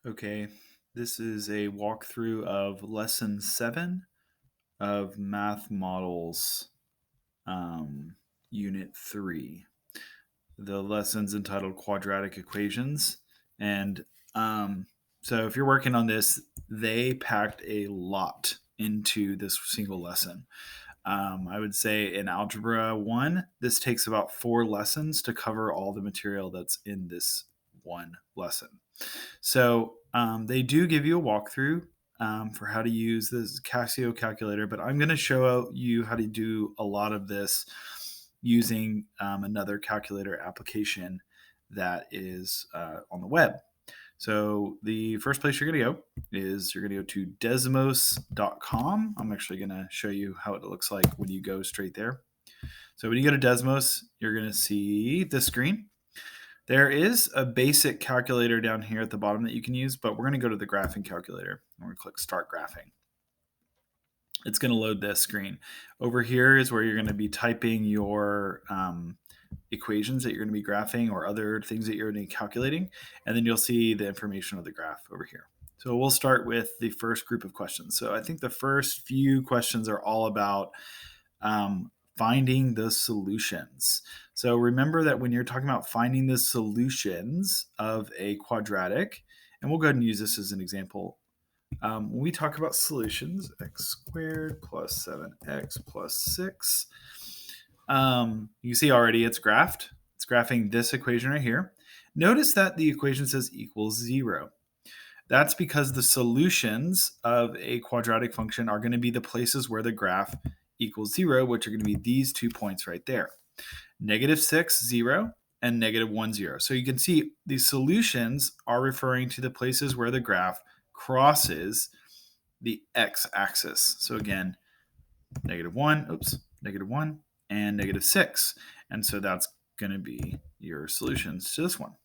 Okay, this is a walkthrough of lesson 7 of Math Models, um, Unit 3. The lesson's entitled Quadratic Equations. And so if you're working on this, they packed a lot into this single lesson. I would say in Algebra 1, this takes about 4 lessons to cover all the material that's in this one lesson. So they do give you a walkthrough for how to use this Casio calculator, but I'm going to show you how to do a lot of this using another calculator application that is on the web. So the first place you're going to go is you're going to go to Desmos.com. I'm actually going to show you how it looks like when you go straight there. So when you go to Desmos, you're going to see this screen. There is a basic calculator down here at the bottom that you can use, but we're going to go to the graphing calculator. We're going to click Start Graphing. It's going to load this screen. Over here is where you're going to be typing your equations that you're going to be graphing or other things that you're going to be calculating, and then you'll see the information of the graph over here. So we'll start with the first group of questions. So I think the first few questions are all about finding the solutions. So remember that when you're talking about finding the solutions of a quadratic, and we'll go ahead and use this as an example. When we talk about solutions, x squared plus 7x plus 6, you see already it's graphed. It's graphing this equation right here. Notice that the equation says equals 0. That's because the solutions of a quadratic function are going to be the places where the graph equals 0, which are going to be these 2 points right there. -6, 0, and -1, 0. So you can see these solutions are referring to the places where the graph crosses the x-axis. So again, -1, -1, and -6. And so that's going to be your solutions to this one.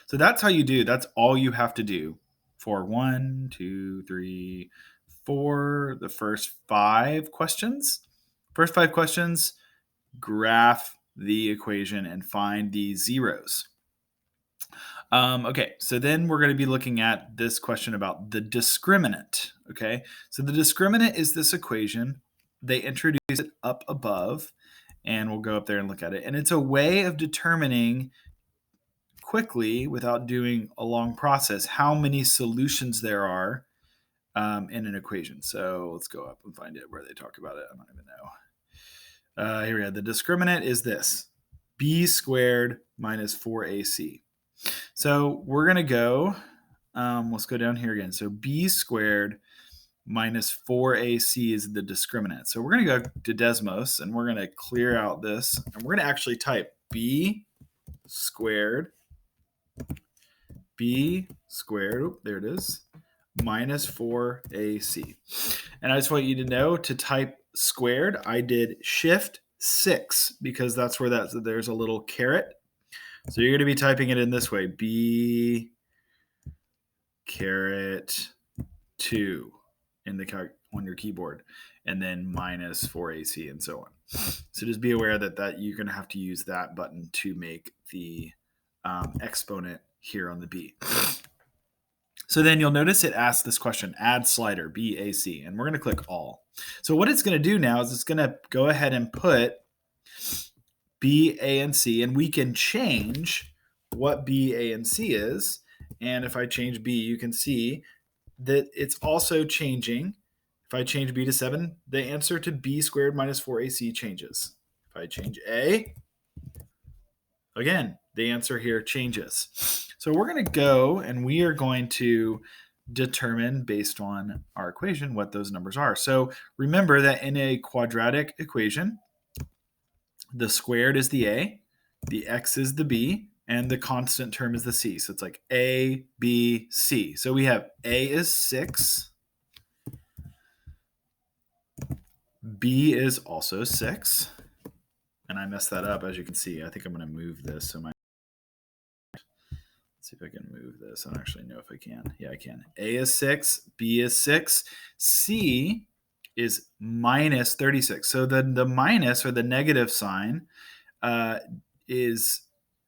So that's how you do. That's all you have to do for 1, 2, 3, 4, the first 5 questions. First 5 questions, graph the equation and find the zeros. Okay, so then we're going to be looking at this question about the discriminant. Okay, so the discriminant is this equation. They introduce it up above, and we'll go up there and look at it. And it's a way of determining quickly, without doing a long process, how many solutions there are in an equation. So let's go up and find it where they talk about it. I don't even know. Here we go. The discriminant is this: b squared minus 4ac. So we're going to go, let's go down here again. So b squared minus 4ac is the discriminant. So we're going to go to Desmos, and we're going to clear out this, and we're going to actually type b squared, there it is, minus 4ac. And I just want you to know, to type squared, I did shift 6 because that's where there's a little caret. So you're going to be typing it in this way: b caret 2 on your keyboard, and then minus 4ac, and so on. So just be aware that you're going to have to use that button to make the exponent here on the b. So then you'll notice it asks this question: add slider BAC, and we're going to click all. So what it's going to do now is it's going to go ahead and put B, A, and C, and we can change what B, A, and C is. And if I change B, you can see that it's also changing. If I change B to 7, the answer to b squared minus 4ac changes. If I change A, again, the answer here changes. So we're going to go and we are going to determine, based on our equation, what those numbers are. So remember that in a quadratic equation, the squared is the a, the x is the b, and the constant term is the c. So it's like a, b, c. So we have a is 6, b is also 6, and I messed that up, as you can see. I think I'm going to move this. So let's see if I can move this. I don't actually know if I can. Yeah, I can. A is 6, b is 6, c is minus 36. So then the minus, or the negative sign, is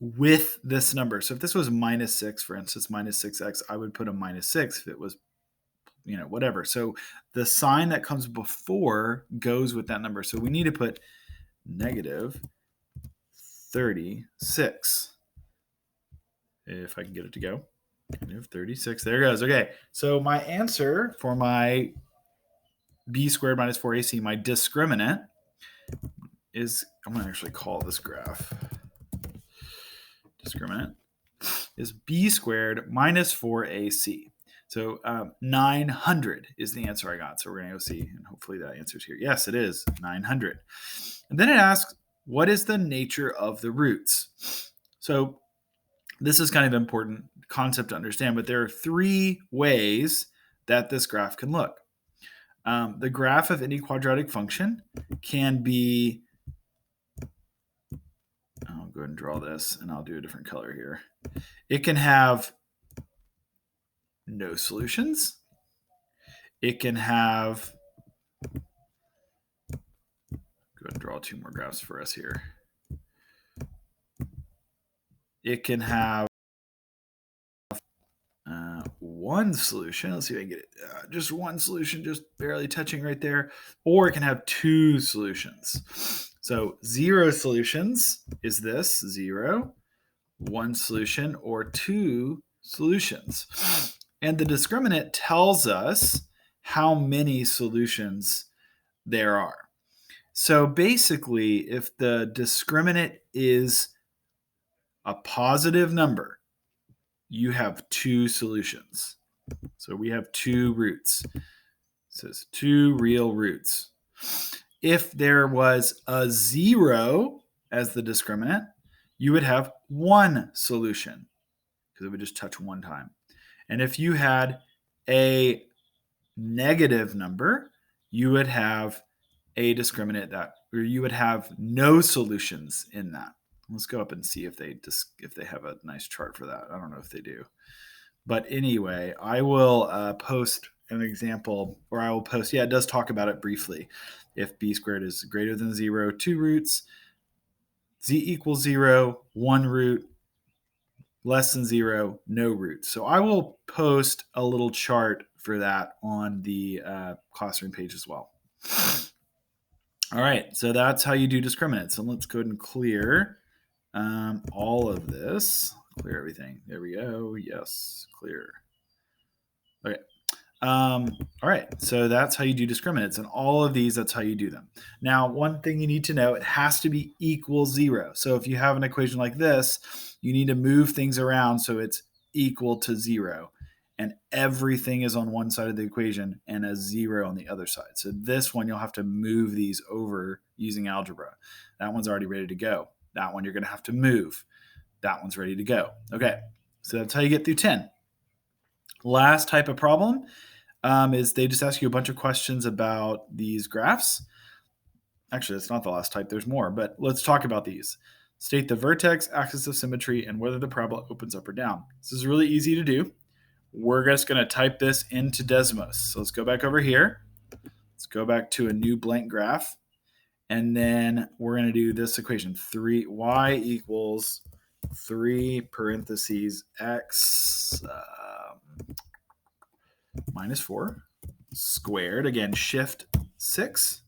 with this number. So if this was minus 6, for instance, minus 6x, I would put a minus 6 if it was, whatever. So the sign that comes before goes with that number. So we need to put negative 36. If I can get it to go. Negative 36. There it goes. Okay. So my answer for my b squared minus 4ac, my discriminant, is, I'm going to actually call this graph. Discriminant is b squared minus 4ac. So 900 is the answer I got. So we're going to go see, and hopefully that answers here. Yes, it is 900. And then it asks, what is the nature of the roots? So this is kind of an important concept to understand, but there are 3 ways that this graph can look. The graph of any quadratic function can be, I'll go ahead and draw this, and I'll do a different color here. It can have no solutions. It can have, go ahead and draw 2 more graphs for us here. It can have one solution. Let's see if I can get it. Just one solution, just barely touching right there. Or it can have 2 solutions. So 0 solutions is this, 0, 1 solution, or 2 solutions. And the discriminant tells us how many solutions there are. So basically, if the discriminant is a positive number, you have 2 solutions. So we have 2 roots. It says 2 real roots. If there was a 0 as the discriminant, you would have 1 solution because it would just touch 1 time. And if you had a negative number, you would have a discriminant or you would have no solutions in that. Let's go up and see if they have a nice chart for that. I don't know if they do. But anyway, I will post an example, or I will post, it does talk about it briefly. If b squared is greater than 0, 2 roots, z equals 0, 1 root, less than 0, no roots. So I will post a little chart for that on the classroom page as well. All right, so that's how you do discriminants. So let's go ahead and clear all of this. Clear everything. There we go. Yes, clear. Okay. All right, so that's how you do discriminants, and all of these, that's how you do them. Now, one thing you need to know, it has to be equal 0. So if you have an equation like this, you need to move things around so it's equal to 0, and everything is on one side of the equation and a 0 on the other side. So this one, you'll have to move these over using algebra. That one's already ready to go. That one you're going to have to move. That one's ready to go. Okay, so that's how you get through 10. Last type of problem is they just ask you a bunch of questions about these graphs. Actually, that's not the last type. There's more, but let's talk about these. State the vertex, axis of symmetry, and whether the parabola opens up or down. This is really easy to do. We're just going to type this into Desmos. So let's go back over here. Let's go back to a new blank graph. And then we're going to do this equation. Y equals 3 parentheses x minus 4 squared. Again, shift 6.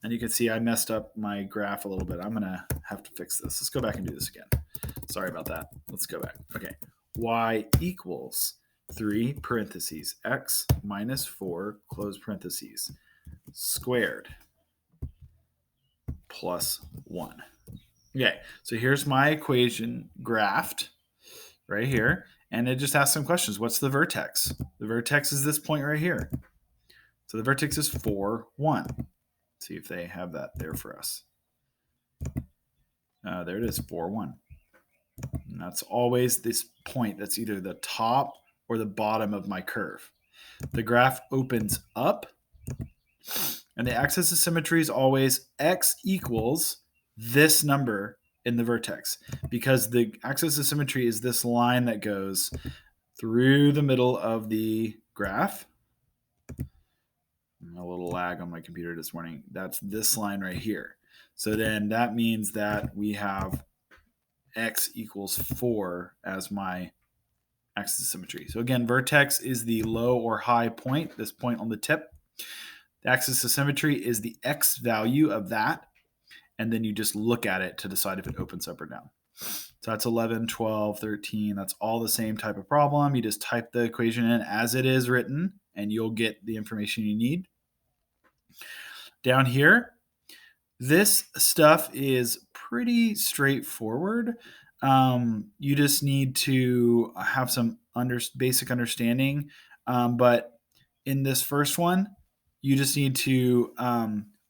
And you can see I messed up my graph a little bit. I'm going to have to fix this. Let's go back and do this again. Sorry about that. Let's go back. Okay. Y equals 3 parentheses x minus 4 close parentheses squared plus 1. Okay, so here's my equation graphed right here, and it just asks some questions. What's the vertex? The vertex is this point right here. So the vertex is 4, 1. See if they have that there for us. There it is, 4, 1. And that's always this point that's either the top or the bottom of my curve. The graph opens up, and the axis of symmetry is always x equals this number in the vertex, because the axis of symmetry is this line that goes through the middle of the graph. A little lag on my computer this morning. That's this line right here. So then that means that we have x equals 4 as my axis of symmetry. So again, vertex is the low or high point, this point on the tip. The axis of symmetry is the x value of that, and then you just look at it to decide if it opens up or down. So that's 11, 12, 13. That's all the same type of problem. You just type the equation in as it is written, and you'll get the information you need. Down here, this stuff is pretty straightforward. You just need to have some basic understanding. But in this first one, you just need to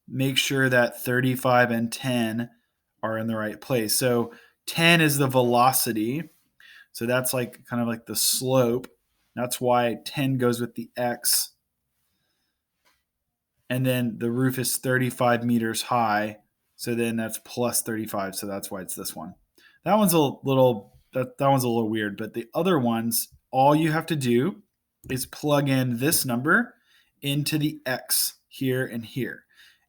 make sure that 35 and 10 are in the right place. So 10 is the velocity. So that's like kind of like the slope. That's why 10 goes with the x. And then the roof is 35 meters high. So then that's plus 35. So that's why it's this one. That one's a little weird, but the other ones, all you have to do is plug in this number into the x here and here.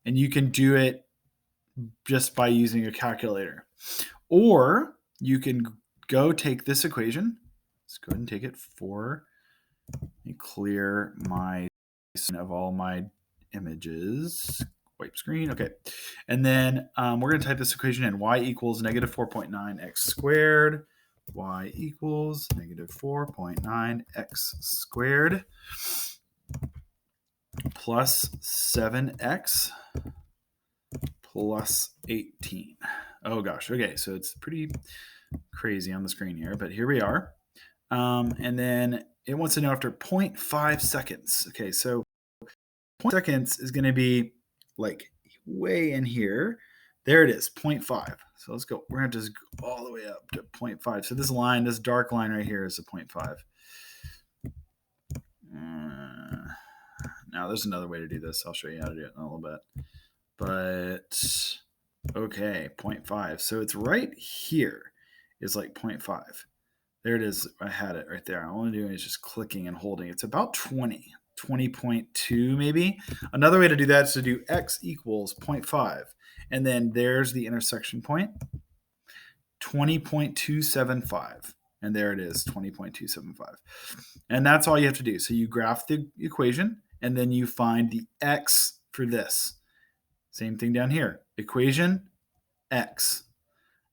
And you can do it just by using a calculator. Or you can go take this equation. Let's go ahead and take it for me, clear my of all my images. Wipe screen. Okay. And then we're going to type this equation in. Y equals negative 4.9 x squared. Y equals negative 4.9 x squared plus 7x plus 18. Oh gosh. Okay. So it's pretty crazy on the screen here, but here we are. And then it wants to know after 0.5 seconds. Okay. So 0.5 seconds is going to be like way in here. There it is, 0.5. So let's go. We're going to just go all the way up to 0.5. So this line, this dark line right here is a 0.5. Now there's another way to do this. I'll show you how to do it in a little bit. But okay, 0.5. So it's right here is like 0.5. There it is. I had it right there. All I'm doing is just clicking and holding. It's about 20.2 maybe. Another way to do that is to do x equals 0.5. And then there's the intersection point, 20.275. And there it is, 20.275. And that's all you have to do. So you graph the equation, and then you find the x for this. Same thing down here. Equation, x.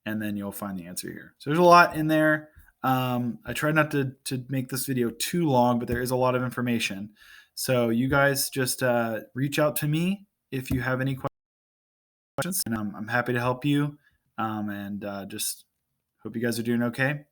And then you'll find the answer here. So there's a lot in there. I tried not to make this video too long, but there is a lot of information. So you guys just reach out to me if you have any questions, and I'm happy to help you. And just hope you guys are doing okay.